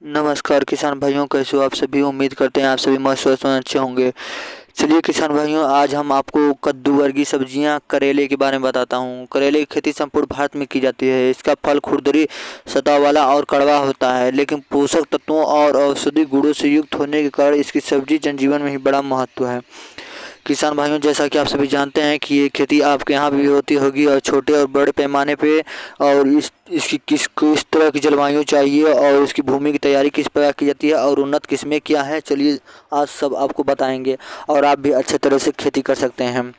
नमस्कार किसान भाइयों, कैसे हो आप सभी। उम्मीद करते हैं आप सभी मस्त स्वस्थ और अच्छे होंगे। चलिए किसान भाइयों, आज हम आपको कद्दू वर्गीय सब्जियां करेले के बारे में बताता हूं। करेले की खेती संपूर्ण भारत में की जाती है। इसका फल खुरदरी सतह वाला और कड़वा होता है, लेकिन पोषक तत्वों और औषधि गुणों से युक्त होने के कारण इसकी सब्जी जनजीवन में ही बड़ा महत्व है। किसान भाइयों, जैसा कि आप सभी जानते हैं कि ये खेती आपके यहाँ भी होती होगी, और छोटे और बड़े पैमाने पे। और इसकी किस किस तरह की जलवायु चाहिए और इसकी भूमि की तैयारी किस प्रकार की जाती है और उन्नत किस्में क्या हैं, चलिए आज सब आपको बताएंगे और आप भी अच्छे तरह से खेती कर सकते हैं।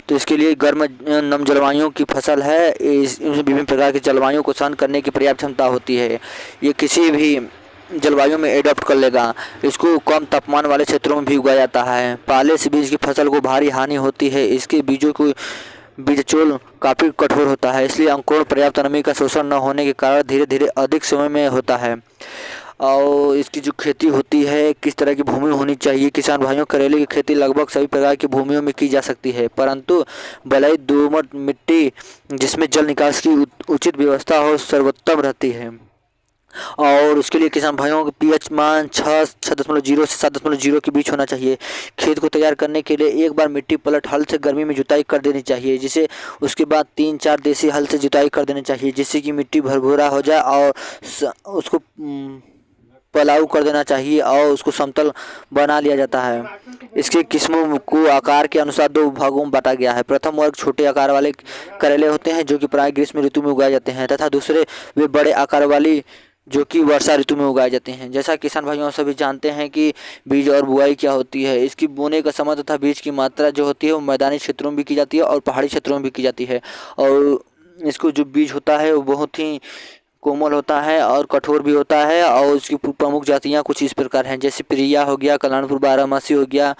तो इसके लिए गर्म नम जलवायु की फसल है। इसमें विभिन्न प्रकार की जलवायु को सहन करने की पर्याप्त क्षमता होती है। ये किसी भी जलवायु में एडॉप्ट कर लेगा। इसको कम तापमान वाले क्षेत्रों में भी उगाया जाता है। पहले से भी इसकी फसल को भारी हानि होती है। इसके बीजों को बीजचोल काफ़ी कठोर होता है, इसलिए अंकुरण पर्याप्त नमी का शोषण न होने के कारण धीरे धीरे अधिक समय में होता है। और इसकी जो खेती होती है, किस तरह की भूमि होनी चाहिए किसान भाइयों। करेले की खेती लगभग सभी प्रकार की भूमियों में की जा सकती है, परंतु बलुई दोमट मिट्टी जिसमें जल निकास की उचित व्यवस्था हो सर्वोत्तम रहती है। और उसके लिए किसान भाइयों को पीएच मान 6.0 से 7.0 के बीच होना चाहिए। खेत को तैयार करने के लिए एक बार मिट्टी पलट हल से गर्मी में जुताई कर देनी चाहिए, जिसे उसके बाद 3-4 देसी हल से जुताई कर देनी चाहिए, जिससे कि मिट्टी भुरभुरा हो जाए। और उसको पलाऊ कर देना चाहिए और उसको समतल बना लिया जाता है। इसकी किस्मों को आकार के अनुसार दो भागों में बांटा गया है। प्रथम वर्ग छोटे आकार वाले करेले होते हैं, जो कि प्राय ग्रीष्म ऋतु में उगाए जाते हैं, तथा दूसरे वे बड़े आकार वाली जो कि वर्षा ऋतु में उगाए जाते हैं। जैसा किसान भाइयों सभी जानते हैं कि बीज और बुआई क्या होती है। इसकी बोने का समय तथा बीज की मात्रा जो होती है वो मैदानी क्षेत्रों में भी की जाती है और पहाड़ी क्षेत्रों में भी की जाती है। और इसको जो बीज होता है वो बहुत ही कोमल होता है और कठोर भी होता है। और इसकी प्रमुख जातियाँ कुछ इस प्रकार हैं, जैसे प्रिया हो गया, कल्याणपुर बारहमासी हो गया,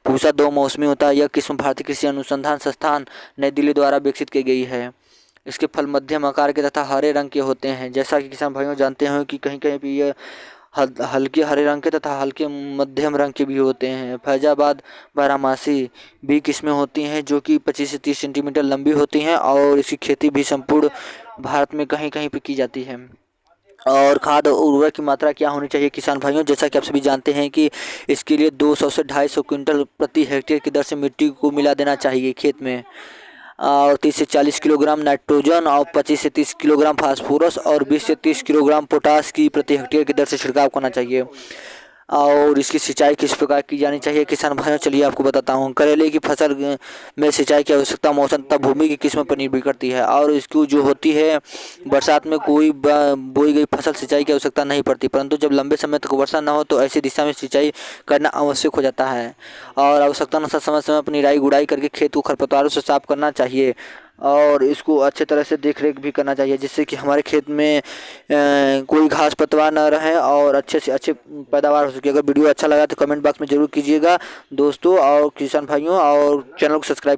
पूसा दो मौसमी होता है। यह किस्म भारतीय कृषि अनुसंधान संस्थान नई दिल्ली द्वारा विकसित की गई है। इसके फल मध्यम आकार के तथा हरे रंग के होते हैं। जैसा कि किसान भाइयों जानते हैं कि कहीं कहीं भी ये हल्के हरे रंग के तथा हल्के मध्यम रंग के भी होते हैं। फैजाबाद बारहमासी भी किस्में होती हैं, जो कि 25 से 30 सेंटीमीटर लंबी होती हैं। और इसकी खेती भी संपूर्ण भारत में कहीं कहीं पर की जाती है। और खाद और उर्वरक की मात्रा क्या होनी चाहिए किसान भाइयों, जैसा कि आप सभी जानते हैं कि इसके लिए 200 से 250 क्विंटल प्रति हेक्टेयर की दर से मिट्टी को मिला देना चाहिए खेत में। और 30 से 40 किलोग्राम नाइट्रोजन और 25 से 30 किलोग्राम फास्फोरस और 20 से 30 किलोग्राम पोटास की प्रति हेक्टेयर की दर से छिड़काव करना चाहिए। और इसकी सिंचाई किस प्रकार की जानी चाहिए किसान भाइयों, चलिए आपको बताता हूँ। करेले की फसल में सिंचाई की आवश्यकता मौसम तथा भूमि की किस्म पर निर्भर करती है। और इसकी जो होती है, बरसात में कोई बोई गई फसल सिंचाई की आवश्यकता नहीं पड़ती, परंतु जब लंबे समय तक वर्षा न हो तो ऐसी दिशा में सिंचाई करना आवश्यक हो जाता है। और आवश्यकता अनुसार समय समय पर निराई गुड़ाई करके खेत को खरपतवारों से साफ करना चाहिए। और इसको अच्छे तरह से देख रेख भी करना चाहिए, जिससे कि हमारे खेत में कोई घास पतवार ना रहे और अच्छे से अच्छे पैदावार हो सके। अगर वीडियो अच्छा लगा तो कमेंट बॉक्स में ज़रूर कीजिएगा दोस्तों और किसान भाइयों, और चैनल को सब्सक्राइब